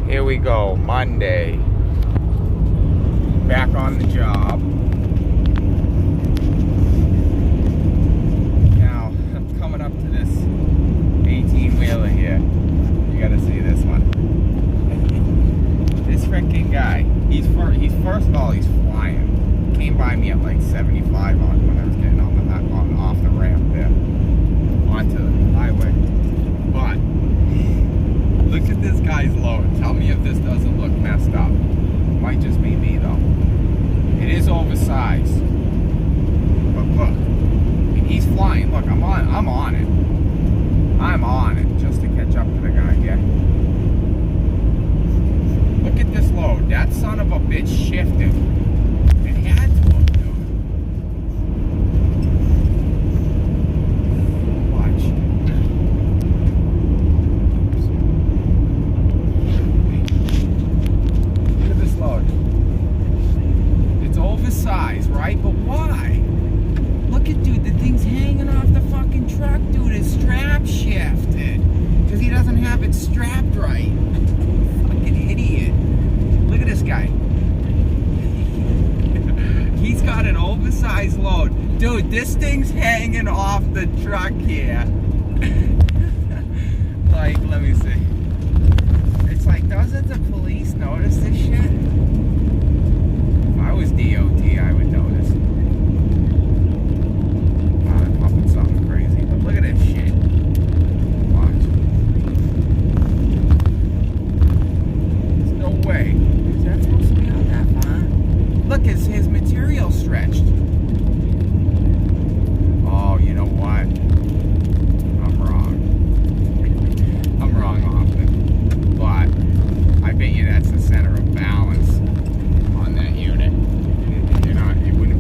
Here we go, Monday. Back on the job. Now, I'm coming up to this 18-wheeler here. You gotta see this one. This freaking guy, he's first of all, he's flying. Came by me at like 75 on when I was getting off the ramp there onto the highway. But look at this guy's load. Tell me if this doesn't look messed up. Might just be me though. It is oversized. But look, and he's flying. Look, I'm on it. I'm on it just to catch up to the guy here. Look at this load. That son of a bitch shifted. It had to have, dude. Watch. Look at this load. It's oversized, right? But why? Look at, dude, the thing's hanging off the fucking truck, dude. His strap shifted. Because he doesn't have it strapped right. Fucking idiot. Look at this guy. He's got an oversized load. Dude, this thing's hanging off the truck here. Like, let me see. It's like, doesn't the police notice this shit? If I was DOT, I would notice. I'm pumping something crazy, but look at this shit. Watch. There's no way. Is that supposed to be on that far? Look, his material stretched. Oh, you know what? I'm wrong. I'm wrong often. But I bet you that's the center of balance on that unit. It wouldn't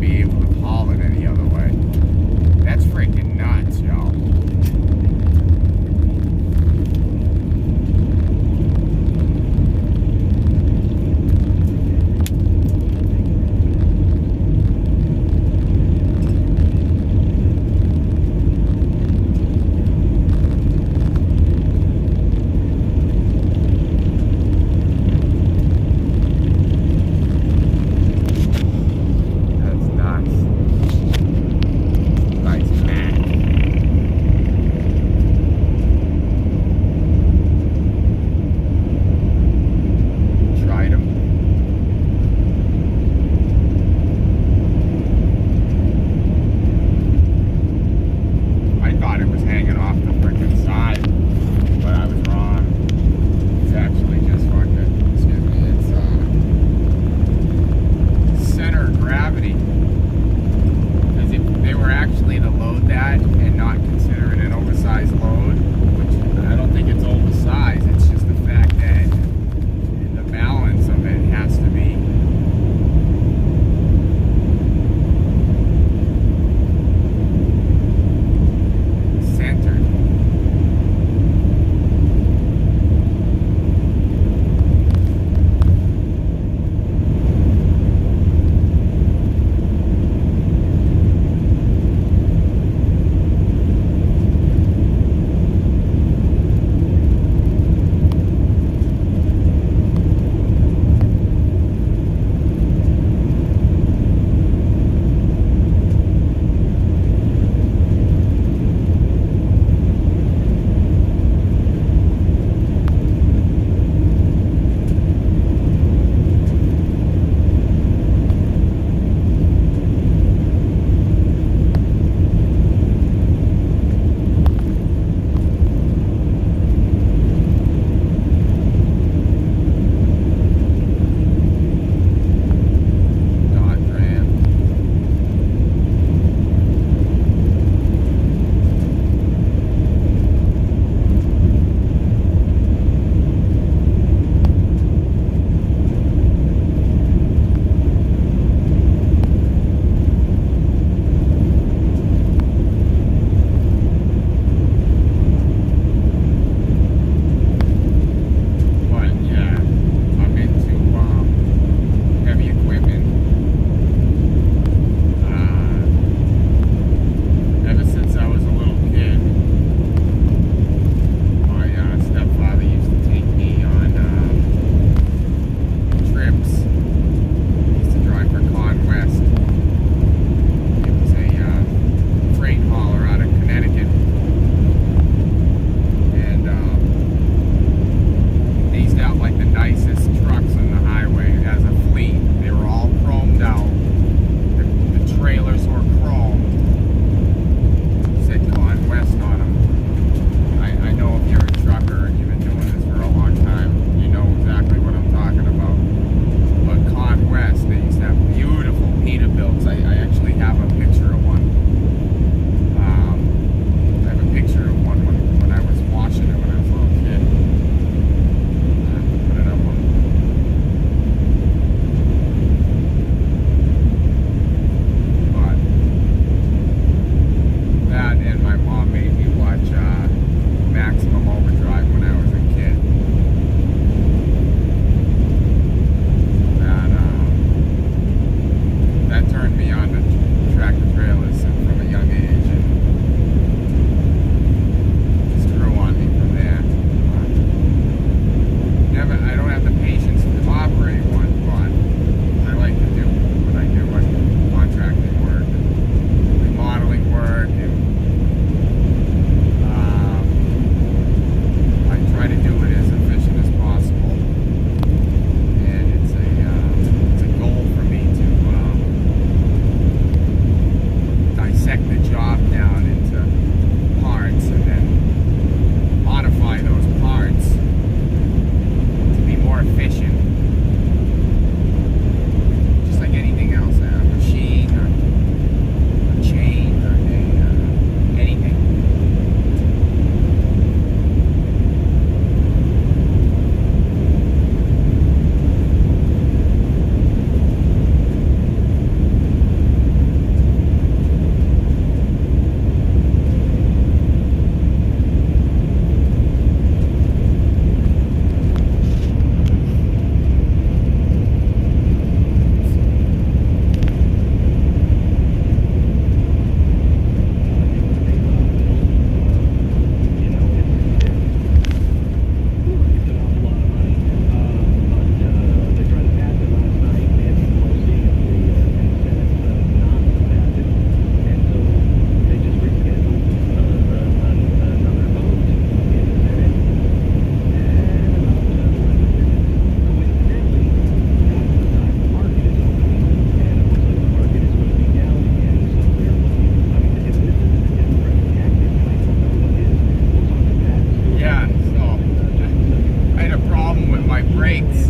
brakes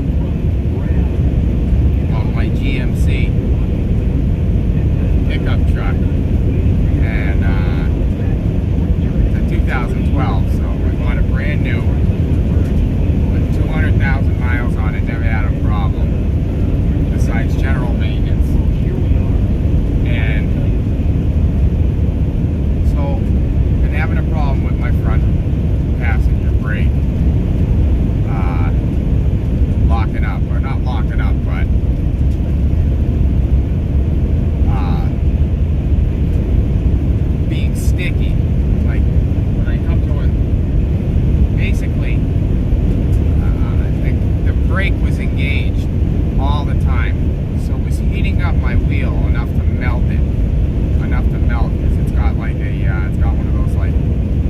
on my GMC pickup truck, and it's a 2012, so I bought a brand new with 200,000 miles on it, never had a problem besides general maintenance. And so been having a problem with my front passenger brake locking up, or not locking up, but being sticky. Like when I come to it, basically the brake was engaged all the time, so it was heating up my wheel enough to melt it, because it's got like it's got one of those like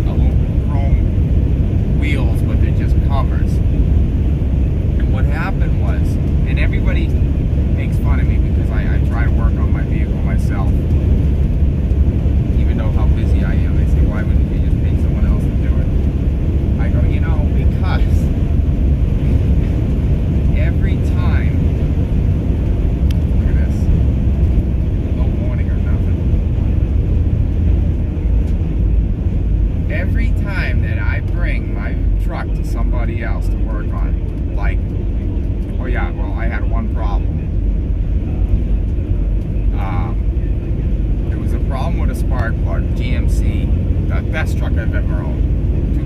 aluminum chrome wheels, but they're just covers. And what happened was, and everybody makes fun of me because I try to work on my vehicle myself, even though how busy I am. They say, why wouldn't you just pay someone else to do it? I go, because every time, look at this, no warning or nothing. Every time that I bring my truck to somebody else to work on, like, oh yeah, well, I had one problem. There was a problem with a spark plug, GMC, the best truck I've ever owned.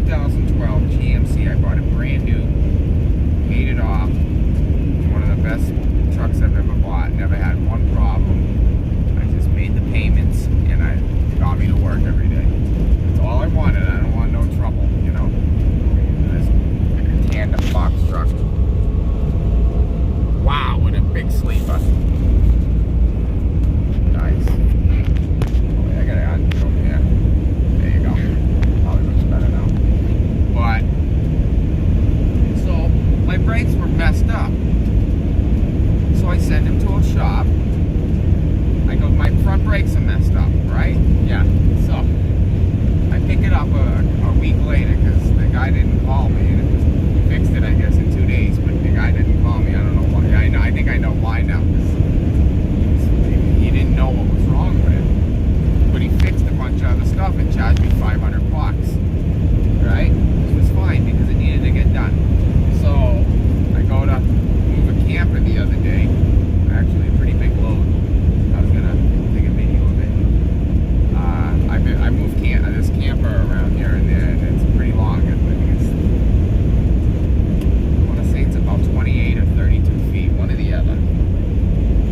2012 GMC, I bought it brand new, paid it off. One of the best trucks I've ever bought, never had one problem. I just made the payments, and it got me to work every day. That's all I wanted. I don't want no trouble, This tandem box truck. Wow, what a big sleeper. Nice. Oh, I gotta undo here. There you go. Probably looks better now. But, so, my brakes were messed up. So I sent him to a shop. I go, my front brakes are messed up, right? Yeah. So, I pick it up a week later because the guy didn't call me, and it was fixed it, I guess, in 2 days, but the guy didn't call me. I don't know why. I think I know why now, because he didn't know what was wrong with it. But he fixed a bunch of other stuff and charged me $500, right? Which was fine because it needed to get done. So I go to move a camper the other day, actually a pretty big load. I was gonna take a video of it. I moved this camper around here and there, and it's pretty long. I think I want to say it's about 28 or 32 feet, one or the other.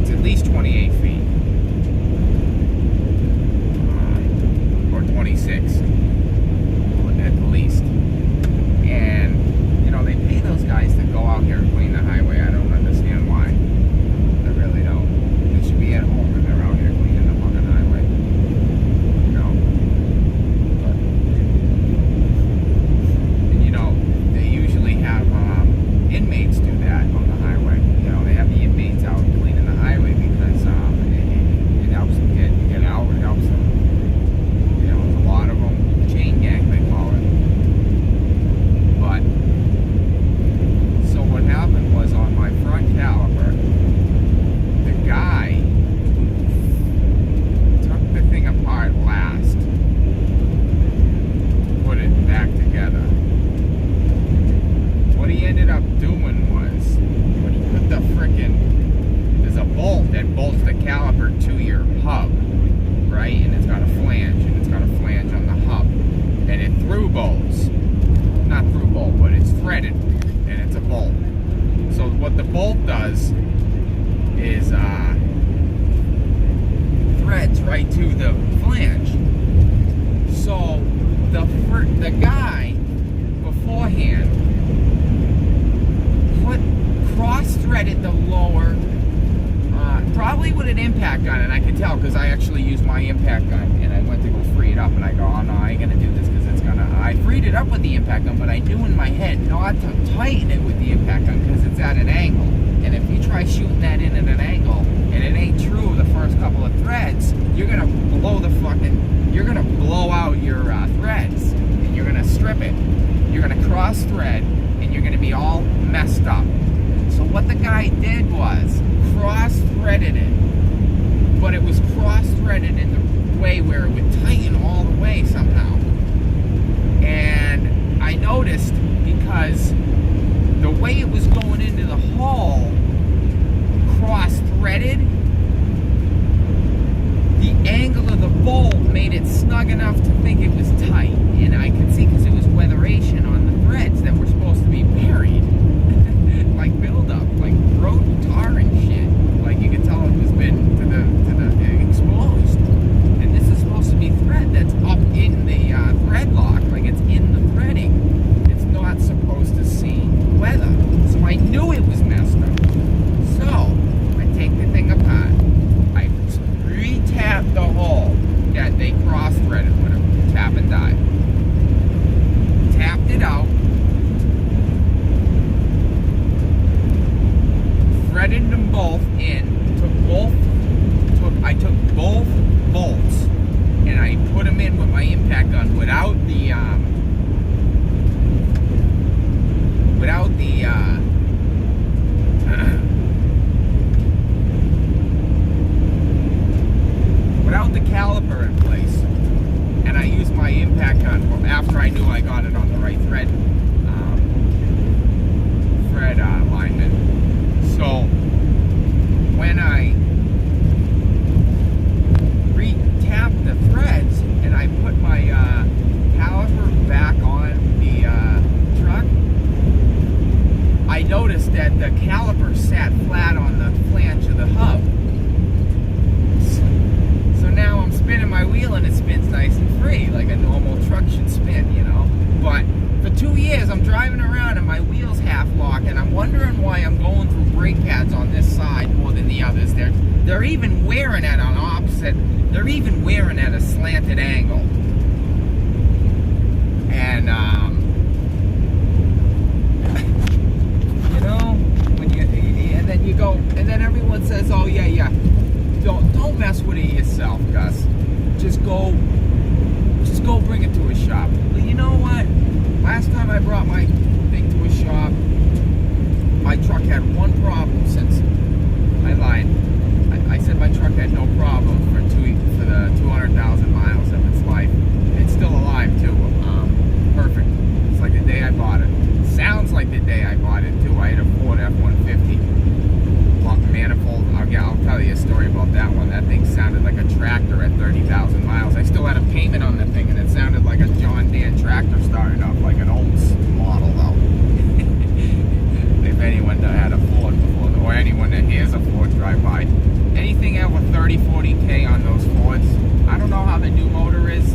It's at least 28 feet. Or 26, at the least. And, they pay those guys to go out here and clean the highway. I don't understand why. I really don't. They should be at home if they're out here cleaning the fucking highway. And, they usually have inmates do that on the highway. They have the inmates out cleaning the highway because it helps them get out. It helps them. There's a lot of them. Chain gang, they call it. But, so what happened was on my front caliper, the guy took the thing apart last, put it back together. What he ended up doing was, when he put the there's a bolt that bolts the caliper to your hub, right? And it's got a flange, on the hub. And it through bolts. Not through bolt, but it's threaded, and it's a bolt. So what the bolt does is threads right to the flange. So the guy beforehand cross-threaded the lower, probably with an impact gun, and I can tell because I actually used my impact gun, and I went to go free it up, and I go, oh no, I ain't gonna do this because it's gonna. I freed it up with the impact gun, but I knew in my head not to tighten it with the impact gun because it's at an angle, and if you try shooting that in at an angle and it ain't true the first couple of threads, you're gonna you're gonna blow out your threads, and you're gonna strip it. You're gonna cross thread, and you're gonna be all messed up. I noticed that the caliper sat flat on the flange of the hub. So now I'm spinning my wheel and it spins nice and free, like a normal truck should spin, you know. But for 2 years I'm driving around and my wheel's half locked, and I'm wondering why I'm going through brake pads on this side more than the others. They're even wearing at an opposite. They're even wearing at a slanted angle. And you know, when you and then you go, and then everyone says, "Oh yeah, don't mess with it yourself, Gus. Just go bring it to a shop." Well, you know what? Last time I brought my thing to a shop, my truck had one problem since I lied. I said my truck had no problem for the 200,000 miles of its life. It's still alive too. Perfect. It's like the day I bought it. Sounds like the day I bought it too. I had a Ford F-150. Manifold. I'll tell you a story about that one. That thing sounded like a tractor at 30,000 miles. I still had a payment on the thing, and it sounded like a John Deere tractor starting up, like an Olds model though. If anyone had a Ford before, or anyone that hears a Ford drive by, anything over 30-40K on those Fords. I don't know how the new motor is.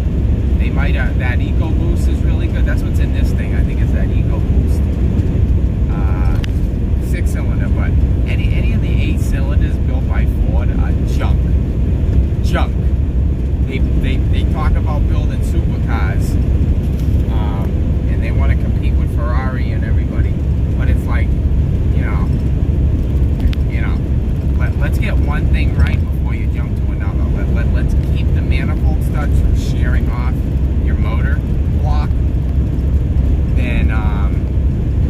They might that EcoBoost is really good. That's what's in this thing. I think it's that EcoBoost 6-cylinder. But any of the 8 cylinders built by Ford are junk. They talk about building supercars, and they want to compete with Ferrari and everybody. But it's like, let's get one thing right before you jump to another. Let's keep the manifold studs from shearing off your motor block than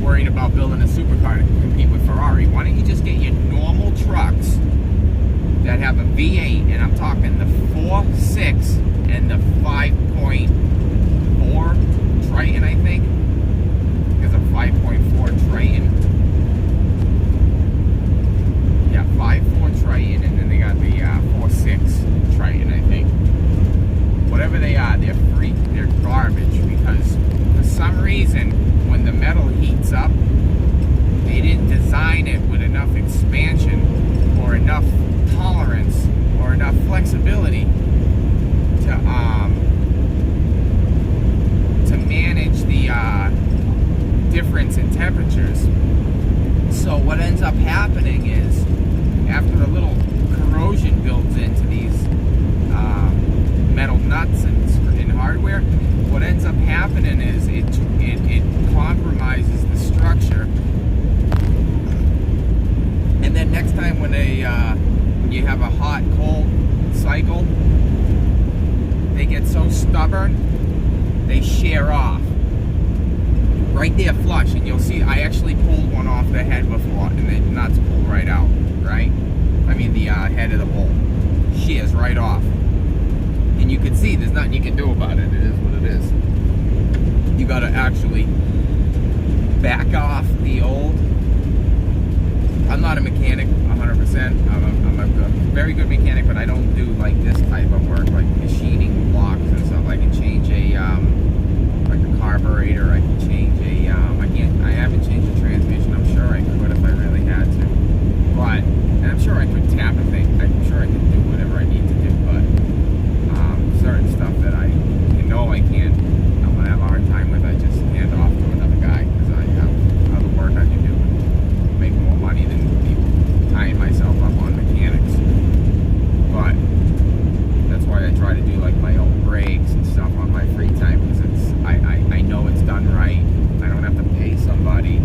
worrying about building a supercar to compete with Ferrari. Why don't you just get your normal trucks that have a V8, and I'm talking the 4.6 and the 5.4 Triton, I think. There's a 5.4 Triton. Yeah, 5.4 Triton, and then they got the 4.6 Triton, I think. Whatever they are, they're freak. They're garbage, because for some reason, when the metal heats up, they didn't design it with enough expansion or enough tolerance or enough flexibility to manage the difference in temperatures. So what ends up happening is, after a little corrosion builds into these metal nuts and hardware, what ends up happening is it compromises the structure. And then next time when you have a hot cold cycle, they get so stubborn they shear off right there flush. And you'll see I actually pulled one off the head before, and the nuts pull right out, right? I mean the head of the bolt shears right off, and you can see there's nothing you can do about it. It is what it is. You got to actually back off the old. I'm not a mechanic 100%. I'm a very good mechanic, but I don't do like this type of work, like machining blocks and stuff. I can change a like a carburetor. I can change a I haven't changed the transmission. I'm sure I could if I really had to, but and I'm sure I could tap a thing. I'm sure I could do whatever I need to do, but certain stuff that I can't, I'm gonna have a hard time with, I just hand off to another guy, because I have other work I can do and make more money than tying myself up on mechanics. But that's why I try to do like my own brakes and stuff on my free time, because I know it's done right. I don't have to pay somebody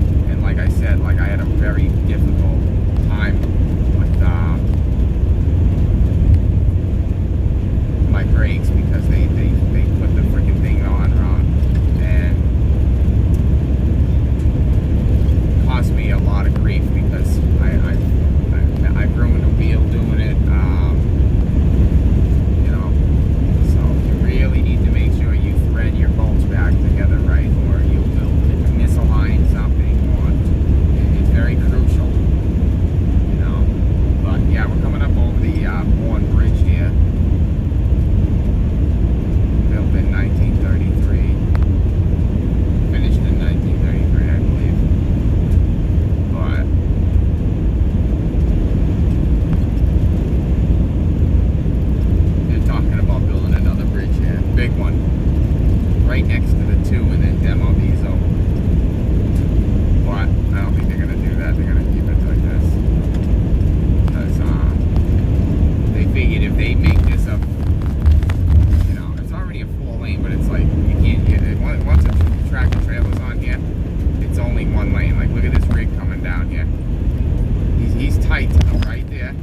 tight to the right there.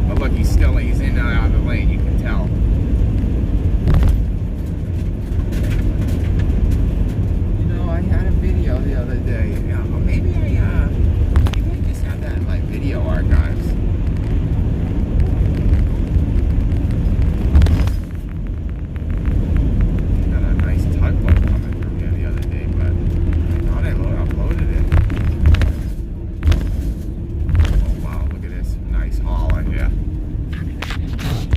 But look, he's in and out of the lane, you can tell. You know, I had a video the other day. Yeah, well, maybe I just have that in my video archives. Got a nice tugboat coming through here the other day, but I thought I uploaded it. Oh wow, look at this nice hauler here.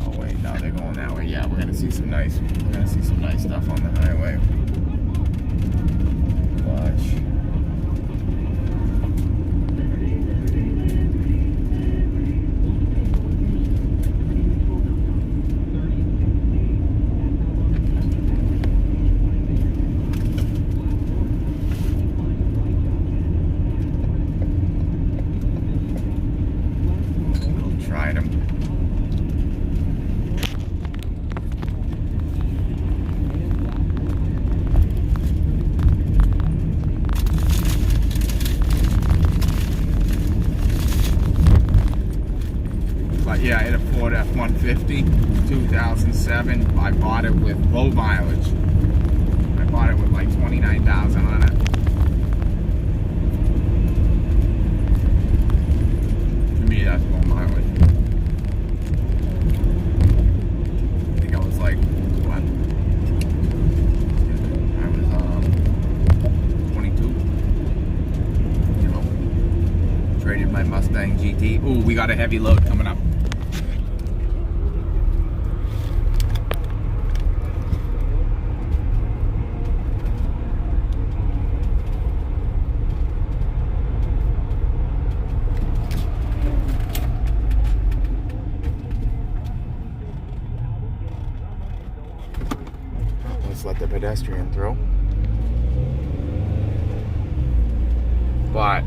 Oh wait, no, they're going that way. Yeah, we're gonna see some nice stuff on the highway. Watch. Tried them. But yeah, I had a Ford F-150, 2007. I bought it with low mileage. I bought it with like 29,000 on it. To me, that's low mileage. I think I was like, what? I was 22. You know, traded my Mustang GT. Ooh, we got a heavy load coming up. Let's let the pedestrian through. But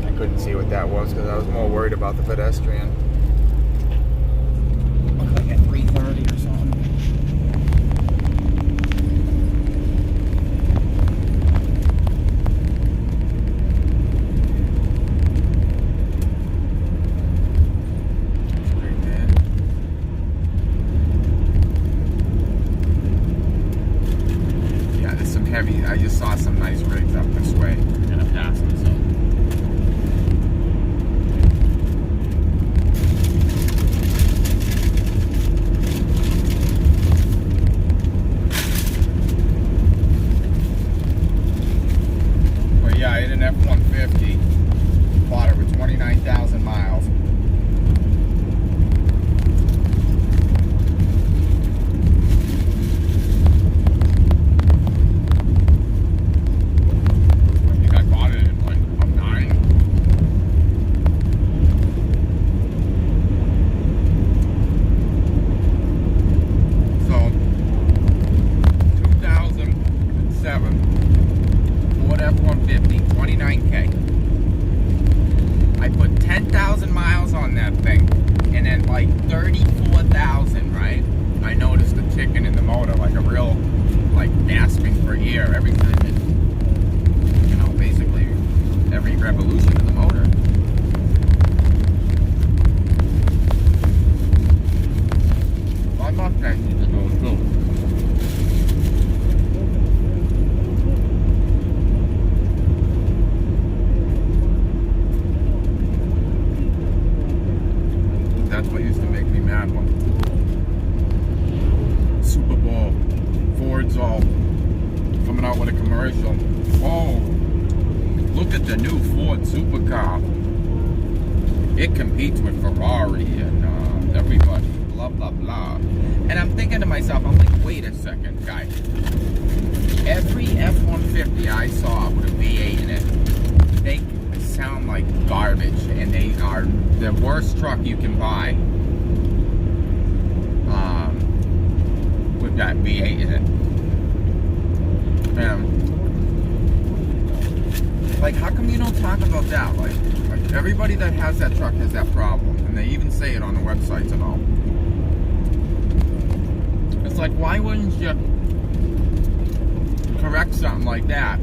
I couldn't see what that was because I was more worried about the pedestrian. Looked like at 3:30 or something. Heavy. I just saw some nice rigs up this way. I'm gonna pass them, so. But yeah, I had an F-150. Bought it with 29,000 miles. Ford F-150, 29K. I put 10,000 miles on that thing, and then like 34,000, right? I noticed the ticking in the motor, like a real, like gasping for air every time it, you know, basically every revolution of the motor. My Mustang needs to go too. That's what used to make me mad when Super Bowl, Ford's all coming out with a commercial. Oh, look at the new Ford supercar. It competes with Ferrari and everybody, blah, blah, blah. And I'm thinking to myself, I'm like, wait a second, guys. Every F-150 I saw with a V8 in it, they sound like garbage, and they are the worst truck you can buy with that V8 in it. And like, how come you don't talk about that? Like everybody that has that truck has that problem, and they even say it on the websites and all. It's like, why wouldn't you correct something like that?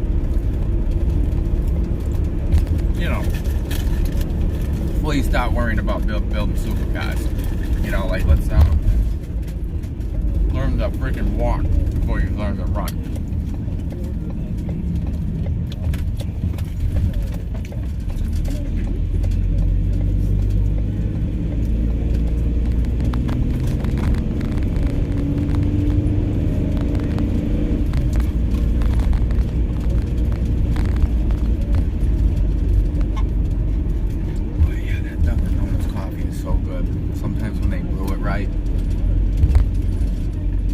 you know, please stop worrying about building supercars. You know, like let's learn to freaking walk before you learn to run. Sometimes when they brew it right,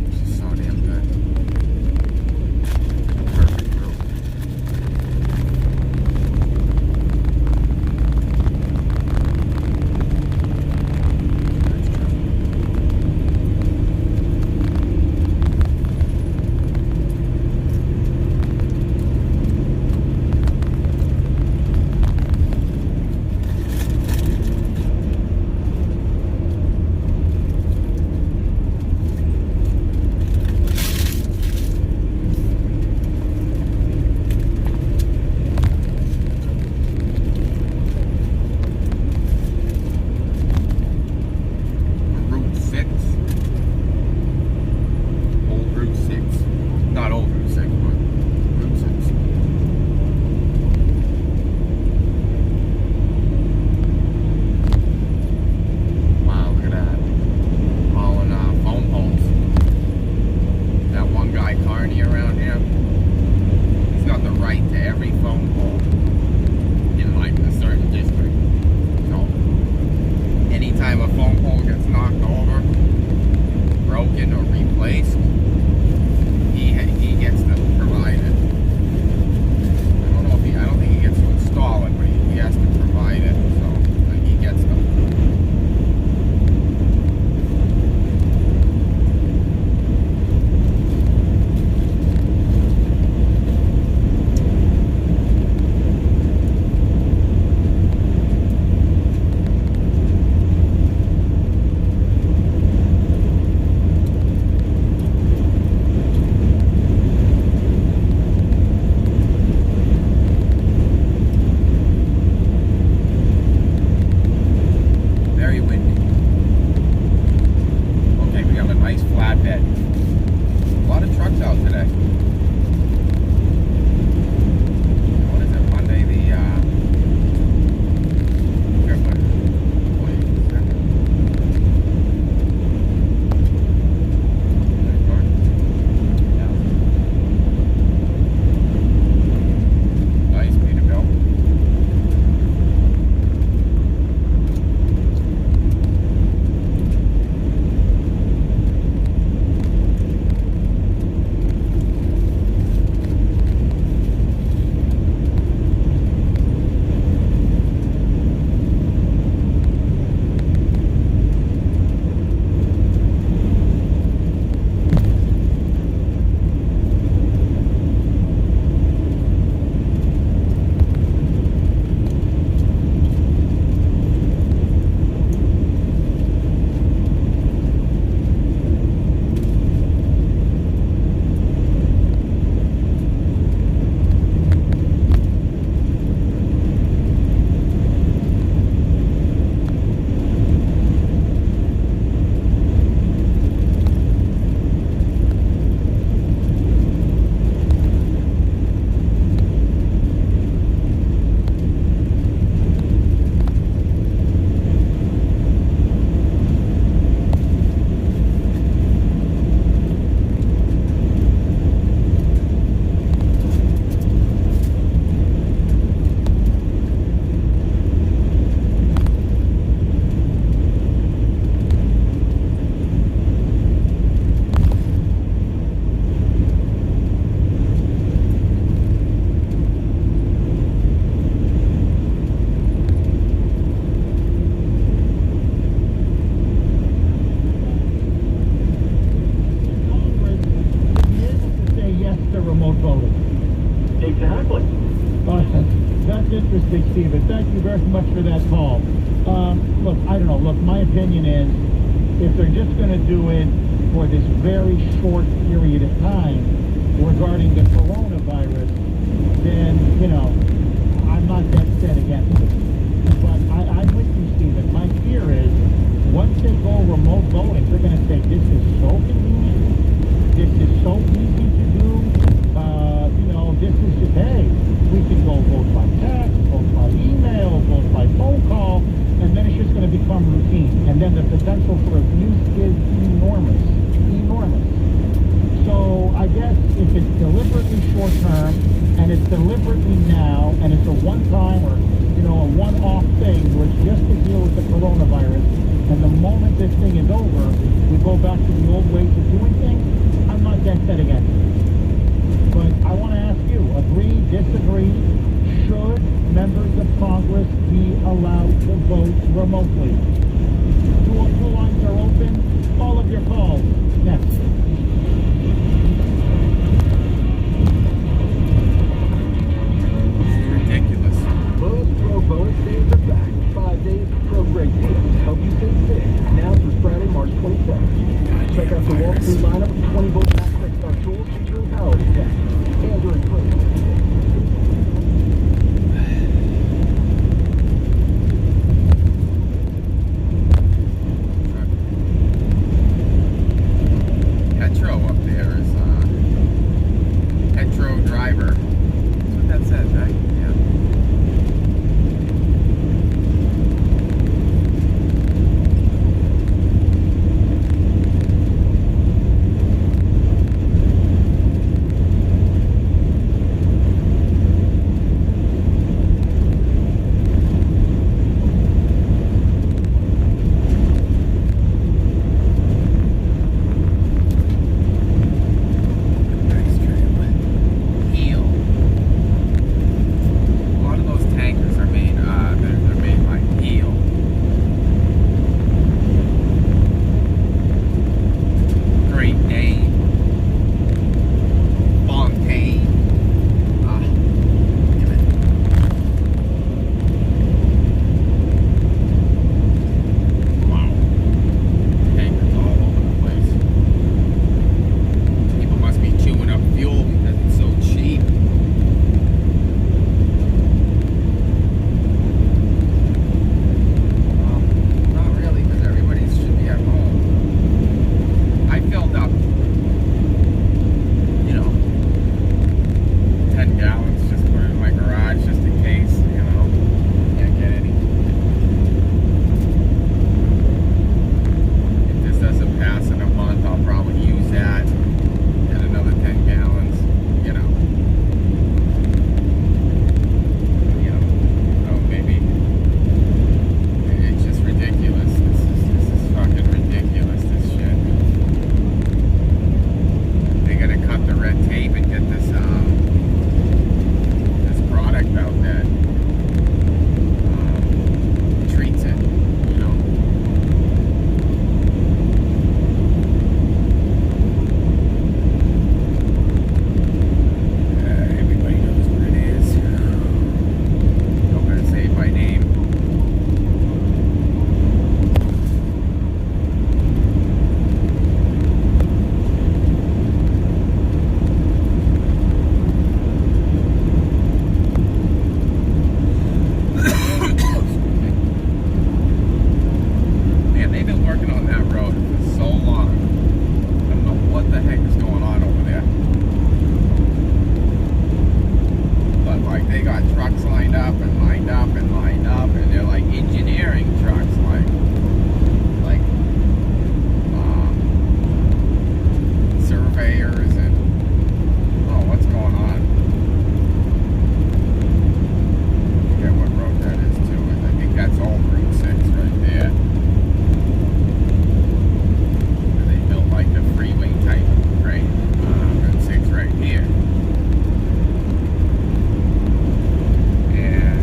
it's just so damn good. Perfect brew. interesting, Stephen. Thank you very much for that call. Look, I don't know. Look, my opinion is if they're just going to do it for this very short period of time regarding the coronavirus, then, you know, I'm not that set against between now and it's a one-time or, a one-off thing where it's just to deal with the coronavirus, and the moment this thing is over, we go back to the old ways of doing things, I'm not dead set against it. But I want to ask you, agree, disagree? Should members of Congress be allowed to vote remotely? Two lines are open. All of your calls. Next. It's ridiculous. Lowe's Pro Bonus Days are back. 5 days of pro grade deals to help you save big. Now through Friday, March 27th. Check out the walkthrough lineup of 20-volt Max Star tools featuring power tech. Android Pro. Petro up there is Petro driver. That's what that says, right? Yeah. Nice trailer. Heel. A lot of those tankers are made, they're made by Heel. Great Dane. Fontaine. Damn it. Wow. Tankers all over the place. People must be chewing up fuel because it's so cheap. Well, not really, because everybody should be at home. I filled up, 10 gallons, just put it in my garage just in case, can't get any. If this doesn't pass in a month, I'll probably use that. Get another 10 gallons, maybe it's just ridiculous. This is fucking ridiculous, this shit. They gotta cut the red tape and get this product out that treats it, everybody knows what it is. Don't better say it by name. Man, they've been working on that road for so long. I don't know what the heck is going on over there. But they got trucks lined up and lined up and lined up, and they're like engineering trucks, like surveyors and what's going on? I forget what road that is too. I think that's old Route 6 right there. And they built like the freeway type train. Route 6 right here. And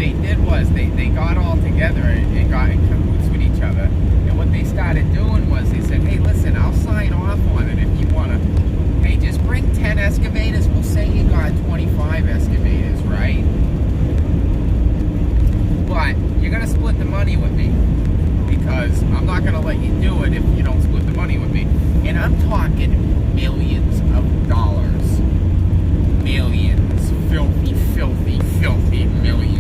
they did was they got all together and got in cahoots with each other. And what they started doing was they said, hey, listen, I'll sign off on it if you want to. Hey, just bring 10 excavators. We'll say you got 25 excavators, right? But you're going to split the money with me because I'm not going to let you do it if you don't split the money with me. And I'm talking millions of dollars. Millions. Filthy, filthy, filthy millions.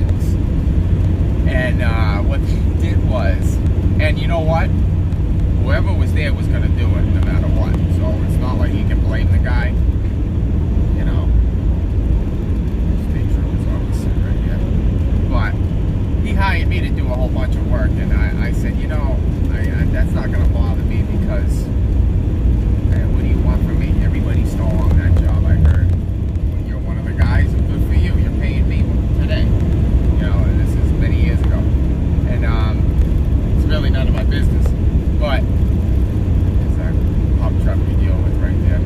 And what they did was, and you know what? Whoever was there was going to do it no matter what. So it's not like you can blame the guy. You know. State troopers always sit right here. But he hired me to do a whole bunch of work. And I said, you know, that's not going to bother me because what do you want from me? Everybody stole on that job, I heard. When you're one of the guys, good for you. You're paying me today. You know, and this is many years ago. And it's really none of my business. But there's that pump truck we deal with right there.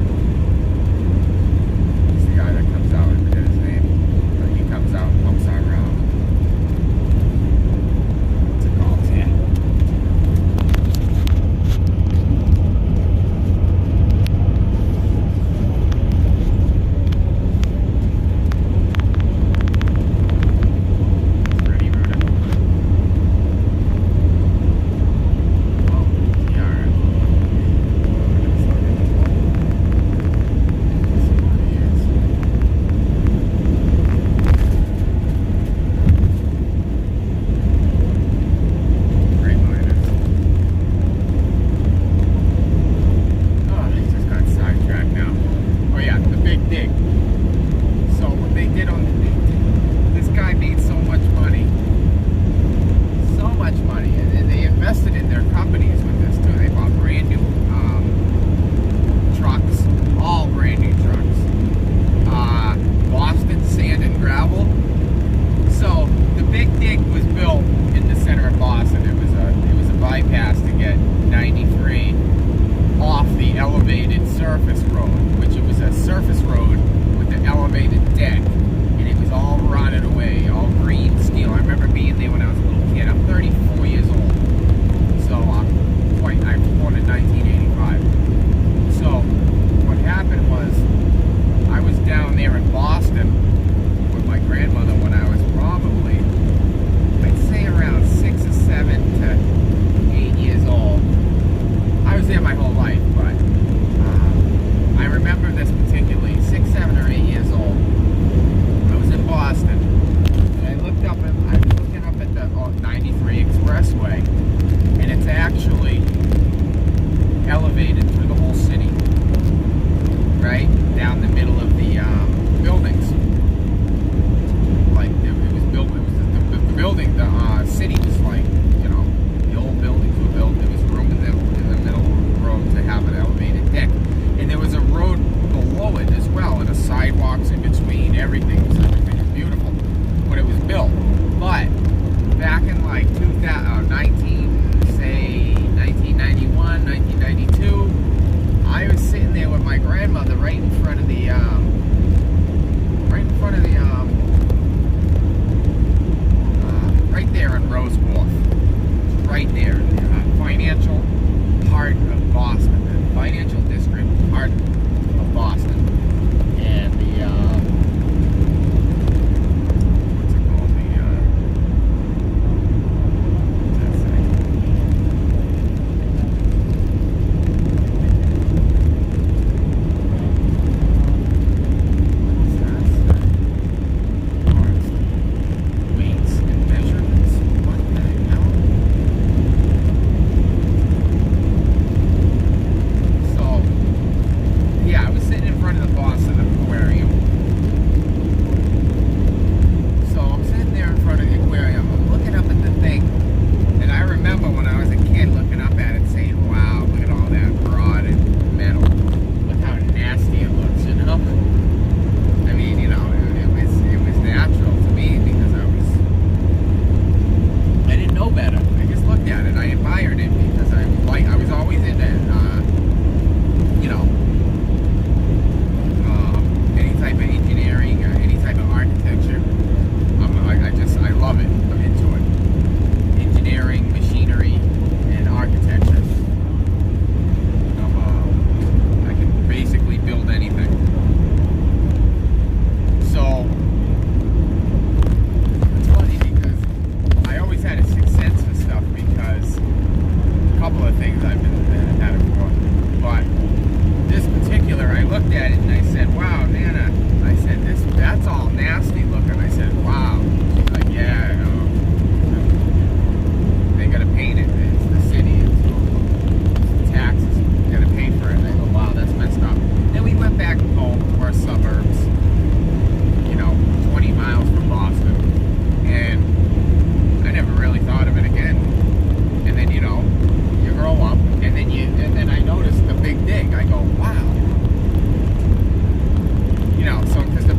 It's the guy that comes out, I forget his name. But he comes out and pumps our ground. What's it called? Yeah. right in front of the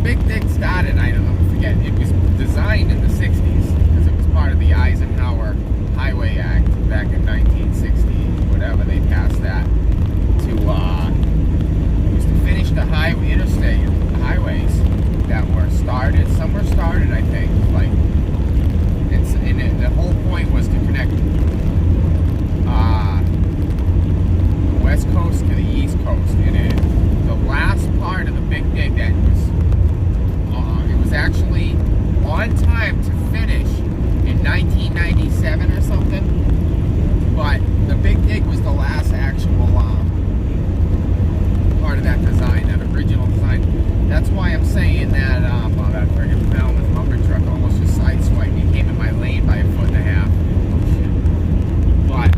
Big Dig started, I don't forget, it was designed in the 60s because it was part of the Eisenhower Highway Act back in 1960, whatever they passed that, to, it was to finish the interstate highways that were started, some were started, I think, like, the whole point was to connect the west coast to the east coast, and the last part of the Big Dig that was, it was actually on time to finish in 1997 or something, but the Big Dig was the last actual part of that design, that original design. That's why I'm saying that that friggin' Falmouth lumber truck almost just sideswiped me, came in my lane by 1.5 feet. But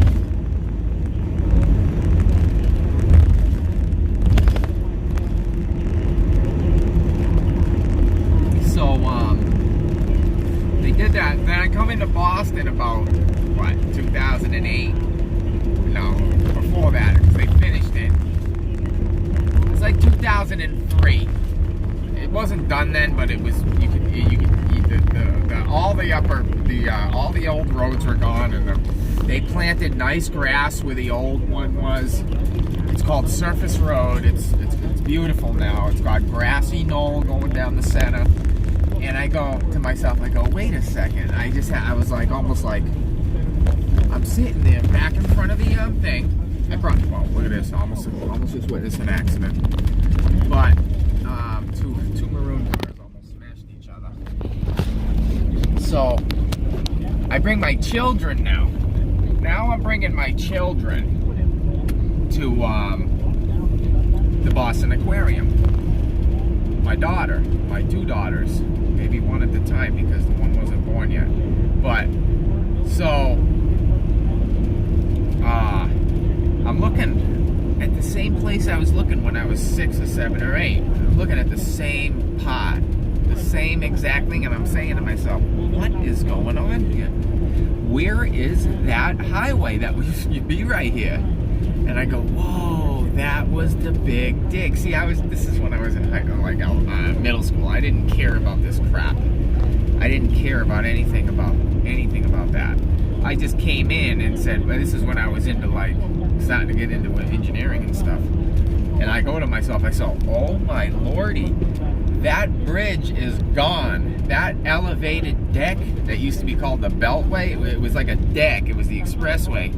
they did that. Then I come into Boston about 2008. No, before that, because they finished it. It's like 2003. It wasn't done then, but it was. All the old roads were gone, and they planted nice grass where the old one was. It's called Surface Road. It's beautiful now. It's got grassy knoll going down the center. And I go to myself, wait a second. I was like, almost like, I'm sitting there back in front of the thing. Look at this, almost just witnessed an accident. But two maroon cars almost smashed each other. So I bring my children now. Now I'm bringing my children to the Boston Aquarium. My daughter, my two daughters, maybe one at the time because the one wasn't born yet. But so I'm looking at the same place I was looking when I was 6 or 7 or 8. I'm looking at the same pot, the same exact thing, and I'm saying to myself, what is going on here? Where is that highway that used to be right here? And I go, whoa, that was the Big Dig. See, this is when I was in middle school. I didn't care about this crap. I didn't care about anything about that. I just came in and said, well, this is when I was into starting to get into engineering and stuff. And I go to myself, I saw, oh my lordy, that bridge is gone. That elevated deck that used to be called the Beltway, it was like a deck, it was the expressway.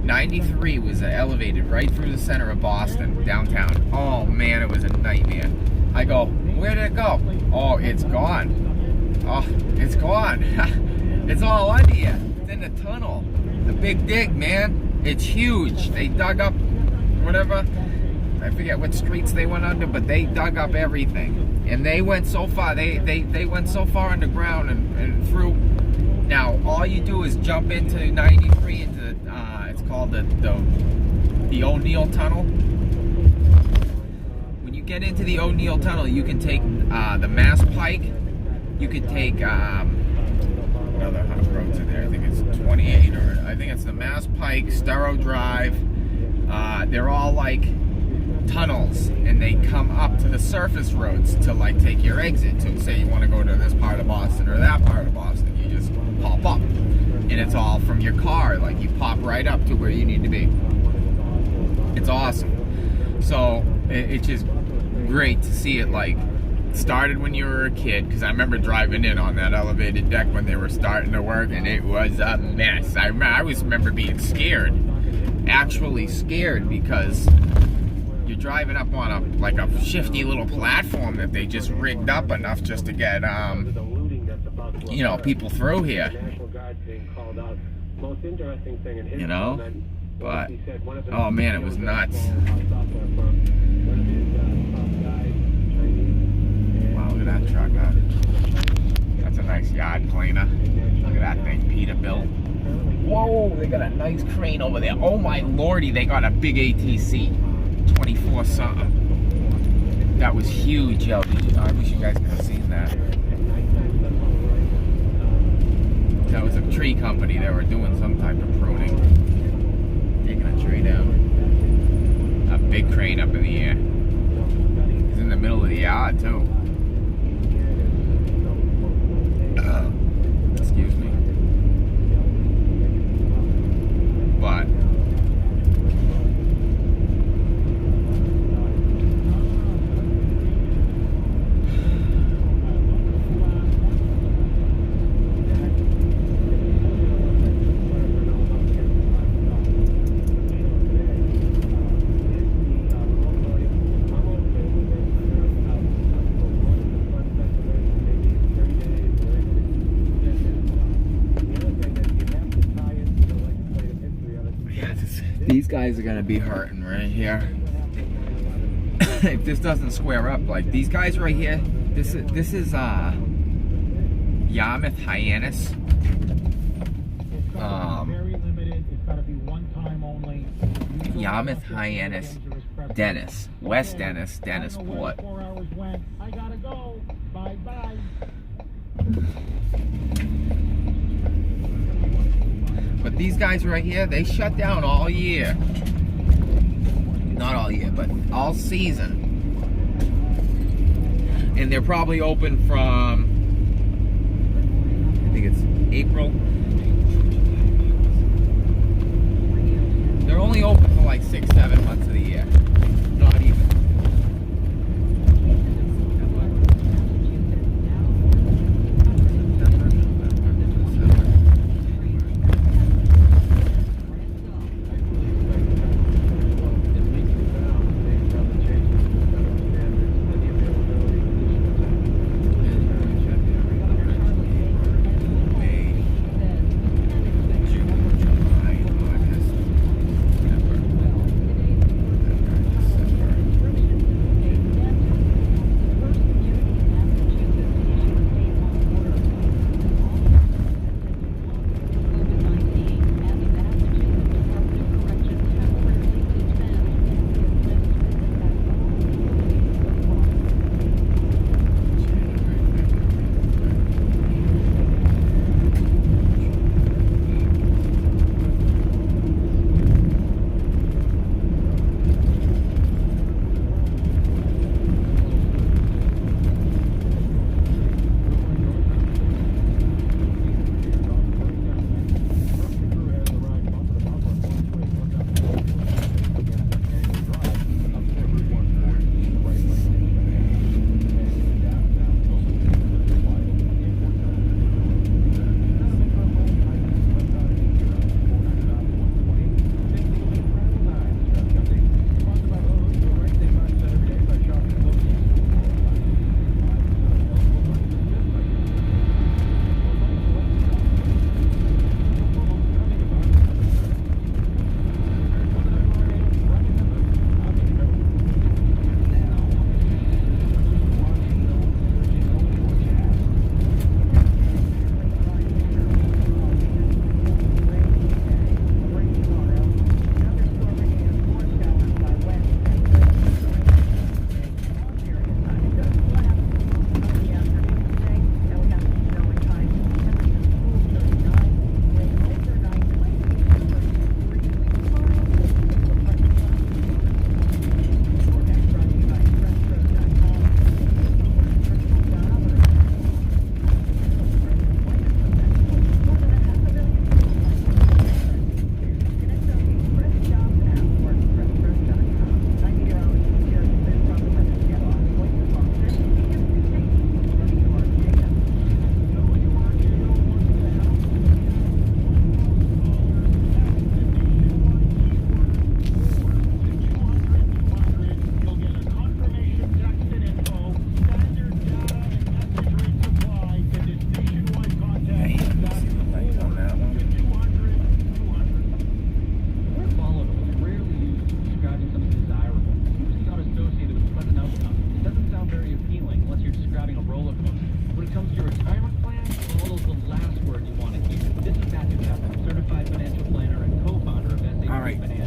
93 was elevated right through the center of Boston, downtown. Oh man, it was a nightmare. I go, where did it go? Oh, it's gone. Oh, it's gone. It's all under you. It's in the tunnel. The Big Dig, man. It's huge. They dug up whatever. I forget what streets they went under, but they dug up everything. And they went so far. They went so far underground and through. Now, all you do is jump into 93 into it's called the O'Neill Tunnel. When you get into the O'Neill Tunnel, you can take the Mass Pike. You can take another roads in there. I think it's 28, or I think it's the Mass Pike, Starrow Drive. They're all like tunnels, and they come up to the surface roads to take your exit. So say you want to go to this part of Boston or that part of Boston, you just pop up, and it's all from your car. You pop right up to where you need to be. It's awesome. So it's just great to see it started when you were a kid, because I remember driving in on that elevated deck when they were starting to work, and it was a mess. I always remember being scared, actually scared, because you're driving up on a shifty little platform that they just rigged up enough just to get people through here. But oh man, it was nuts. Wow, look at that truck. That's a nice yard planer. Look at that thing Peter built. Whoa, they got a nice crane over there. Oh my lordy, they got a big ATC 24 something. That was huge, yo. I wish you guys could have seen that. That was a tree company. They were doing some type of pruning. Taking a tree down. A big crane up in the air. It's in the middle of the yard too. guys are gonna be hurting right here. If this doesn't square up, like these guys right here, this is Yarmouth Hyannis. It's gotta be very limited. It's gotta be one time only. Yarmouth Hyannis Dennis, West Dennis, Dennisport. 4 hours went. I gotta go. Bye bye. But these guys right here, they shut down all year. Not all year, but all season. And they're probably open from, I think it's April. They're only open for like 6-7 months of the year. Not even.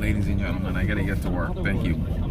Ladies and gentlemen, I gotta get to work. Thank you.